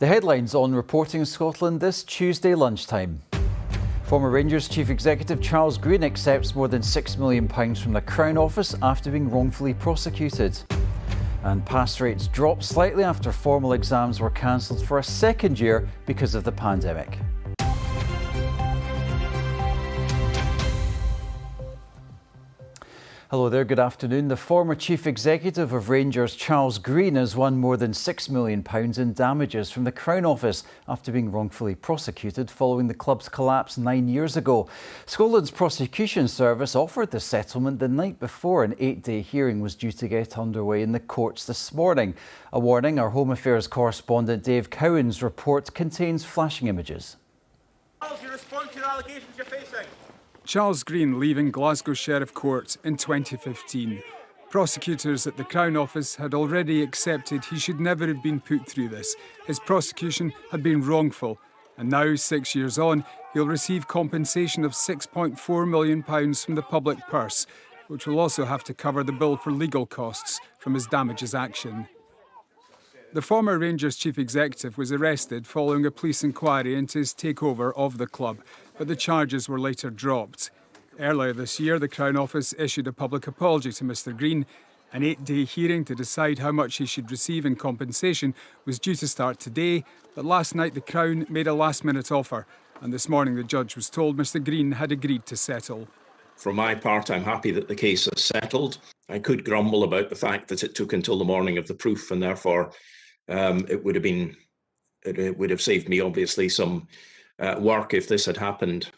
The headlines on Reporting Scotland this Tuesday lunchtime. Former Rangers Chief Executive Charles Green accepts more than £6 million from the Crown Office after being wrongfully prosecuted. And pass rates dropped slightly after formal exams were cancelled for a second year because of the pandemic. Hello there, good afternoon. The former Chief Executive of Rangers, Charles Green, has won more than £6 million in damages from the Crown Office after being wrongfully prosecuted following the club's collapse 9 years ago. Scotland's prosecution service offered the settlement the night before an 8-day hearing was due to get underway in the courts this morning. A warning, our Home Affairs correspondent Dave Cowan's report contains flashing images. Your response to the allegations you're facing. Charles Green leaving Glasgow Sheriff Court in 2015. Prosecutors at the Crown Office had already accepted he should never have been put through this. His prosecution had been wrongful, and now, 6 years on, he'll receive compensation of £6.4 million from the public purse, which will also have to cover the bill for legal costs from his damages action. The former Rangers Chief Executive was arrested following a police inquiry into his takeover of the club, but the charges were later dropped. Earlier this year, the Crown Office issued a public apology to Mr Green. An 8-day hearing to decide how much he should receive in compensation was due to start today, but last night the Crown made a last-minute offer, and this morning the judge was told Mr Green had agreed to settle. For my part, I'm happy that the case is settled. I could grumble about the fact that it took until the morning of the proof, and therefore it would have saved me obviously some work if this had happened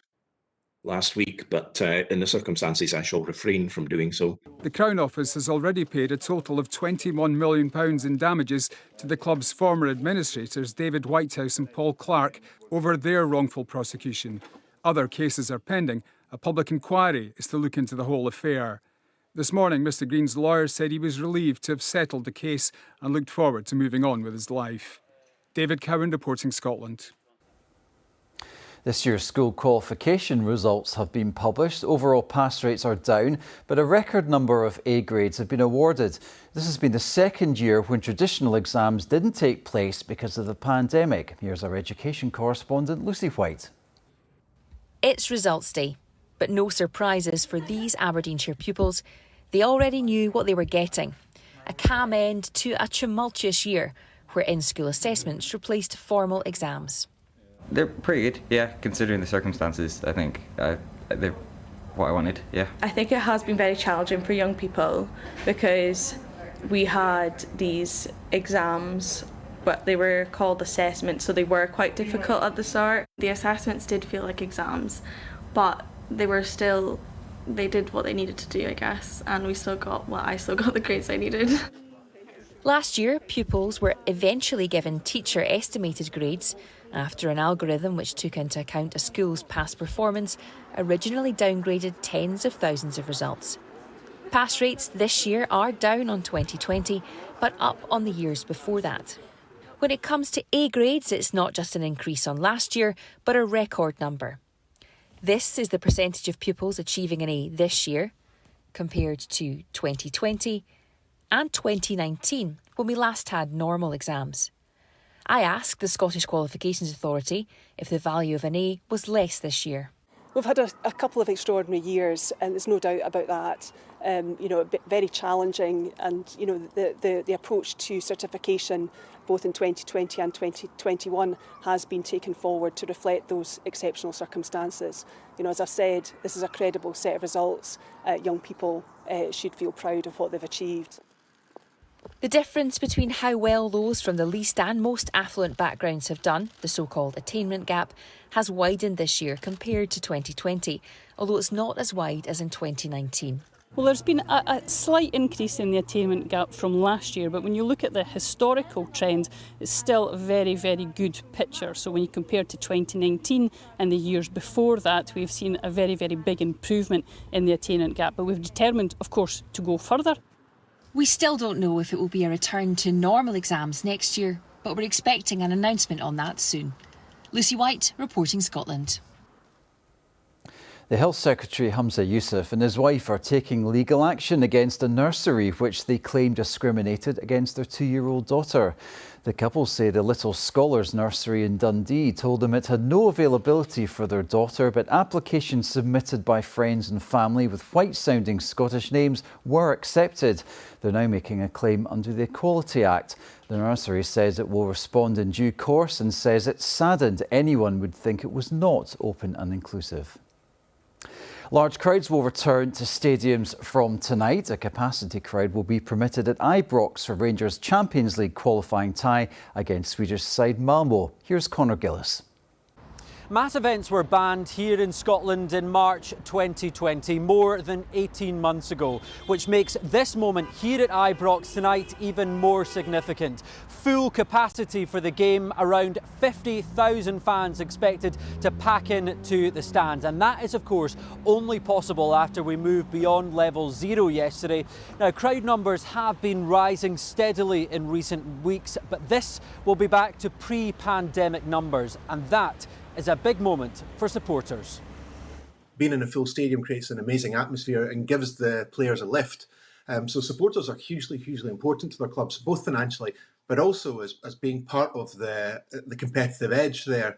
last week, but in the circumstances I shall refrain from doing so. The Crown Office has already paid a total of £21 million in damages to the club's former administrators David Whitehouse and Paul Clark over their wrongful prosecution. Other cases are pending. A public inquiry is to look into the whole affair. This morning, Mr Green's lawyer said he was relieved to have settled the case and looked forward to moving on with his life. David Cowan, Reporting Scotland. This year's school qualification results have been published. Overall pass rates are down, but a record number of A grades have been awarded. This has been the second year when traditional exams didn't take place because of the pandemic. Here's our education correspondent, Lucy White. It's results day, but no surprises for these Aberdeenshire pupils. They already knew what they were getting. A calm end to a tumultuous year where in-school assessments replaced formal exams. They're pretty good, yeah, considering the circumstances. I think they're what I wanted, yeah. I think it has been very challenging for young people because we had these exams, but they were called assessments, so they were quite difficult at the start. The assessments did feel like exams, but they did what they needed to do, I guess, and I still got the grades I needed. Last year, pupils were eventually given teacher-estimated grades after an algorithm which took into account a school's past performance originally downgraded tens of thousands of results. Pass rates this year are down on 2020, but up on the years before that. When it comes to A grades, it's not just an increase on last year, but a record number. This is the percentage of pupils achieving an A this year, compared to 2020 and 2019, when we last had normal exams. I asked the Scottish Qualifications Authority if the value of an A was less this year. We've had a couple of extraordinary years, and there's no doubt about that. Very challenging, and the approach to certification, both in 2020 and 2021, has been taken forward to reflect those exceptional circumstances. As I've said, this is a credible set of results. Young people should feel proud of what they've achieved. The difference between how well those from the least and most affluent backgrounds have done, the so-called attainment gap, has widened this year compared to 2020, although it's not as wide as in 2019. Well, there's been a slight increase in the attainment gap from last year, but when you look at the historical trend, it's still a very, very good picture. So when you compare to 2019 and the years before that, we've seen a very, very big improvement in the attainment gap. But we've determined, of course, to go further. We still don't know if it will be a return to normal exams next year, but we're expecting an announcement on that soon. Lucy White, Reporting Scotland. The Health Secretary Hamza Youssef and his wife are taking legal action against a nursery which they claim discriminated against their 2-year-old daughter. The couple say the Little Scholars Nursery in Dundee told them it had no availability for their daughter, but applications submitted by friends and family with white-sounding Scottish names were accepted. They're now making a claim under the Equality Act. The nursery says it will respond in due course and says it's saddened anyone would think it was not open and inclusive. Large crowds will return to stadiums from tonight. A capacity crowd will be permitted at Ibrox for Rangers' Champions League qualifying tie against Swedish side Malmo. Here's Conor Gillis. Mass events were banned here in Scotland in March 2020, more than 18 months ago, which makes this moment here at Ibrox tonight even more significant. Full capacity for the game, around 50,000 fans expected to pack in to the stands. And that is, of course, only possible after we moved beyond level 0 yesterday. Now, crowd numbers have been rising steadily in recent weeks, but this will be back to pre-pandemic numbers, and that is a big moment for supporters. Being in a full stadium creates an amazing atmosphere and gives the players a lift. So supporters are hugely important to their clubs, both financially, but also as being part of the competitive edge there.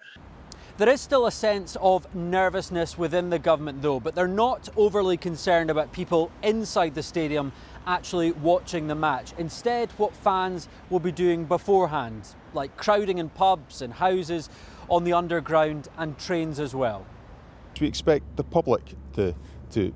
There is still a sense of nervousness within the government though, but they're not overly concerned about people inside the stadium actually watching the match. Instead, what fans will be doing beforehand, like crowding in pubs and houses, on the underground and trains as well. We expect the public to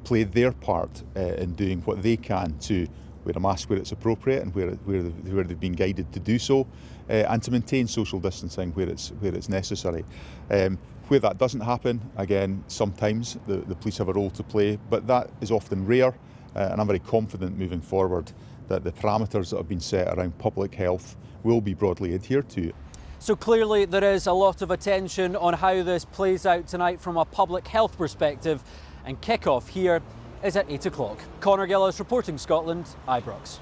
play their part in doing what they can to wear a mask where it's appropriate and where they've been guided to do so, and to maintain social distancing where it's necessary. Where that doesn't happen, again, sometimes the police have a role to play, but that is often rare, and I'm very confident moving forward that the parameters that have been set around public health will be broadly adhered to. So clearly there is a lot of attention on how this plays out tonight from a public health perspective, and kick-off here is at 8 o'clock. Conor Gillis reporting Scotland, Ibrox.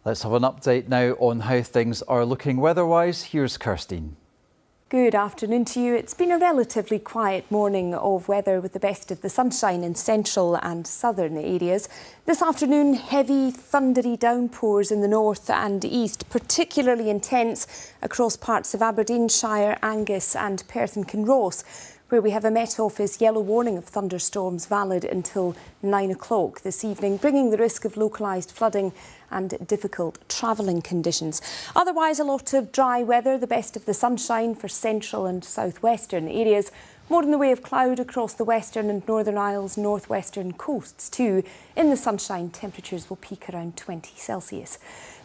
Let's have an update now on how things are looking weather-wise. Here's Kirstine. Good afternoon to you. It's been a relatively quiet morning of weather with the best of the sunshine in central and southern areas. This afternoon, heavy, thundery downpours in the north and east, particularly intense across parts of Aberdeenshire, Angus and Perth and Kinross, where we have a Met Office yellow warning of thunderstorms valid until 9 o'clock this evening, bringing the risk of localised flooding and difficult travelling conditions. Otherwise, a lot of dry weather, the best of the sunshine for central and southwestern areas. More in the way of cloud across the Western and Northern Isles, northwestern coasts too. In the sunshine, temperatures will peak around 20 Celsius.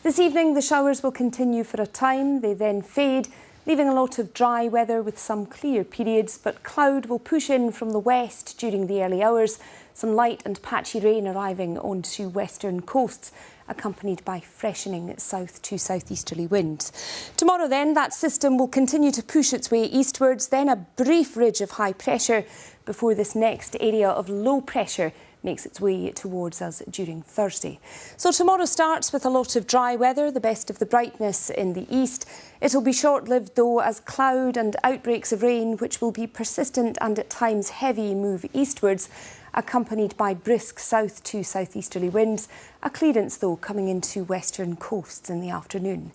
This evening, the showers will continue for a time. They then fade, leaving a lot of dry weather with some clear periods, but cloud will push in from the west during the early hours. Some light and patchy rain arriving onto western coasts, accompanied by freshening south to southeasterly winds. Tomorrow then, that system will continue to push its way eastwards, then a brief ridge of high pressure before this next area of low pressure makes its way towards us during Thursday. So tomorrow starts with a lot of dry weather, the best of the brightness in the east. It'll be short-lived though, as cloud and outbreaks of rain, which will be persistent and at times heavy, move eastwards, accompanied by brisk south to southeasterly winds. A clearance though coming into western coasts in the afternoon.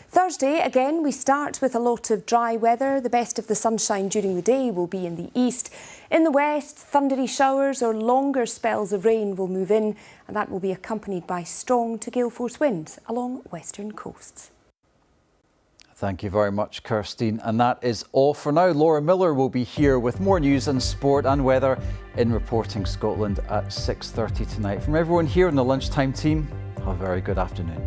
Thursday, again, we start with a lot of dry weather. The best of the sunshine during the day will be in the east. In the west, thundery showers or longer spells of rain will move in, and that will be accompanied by strong to gale force winds along western coasts. Thank you very much, Kirstine. And that is all for now. Laura Miller will be here with more news on sport and weather in Reporting Scotland at 6:30 tonight. From everyone here in the Lunchtime team, have a very good afternoon.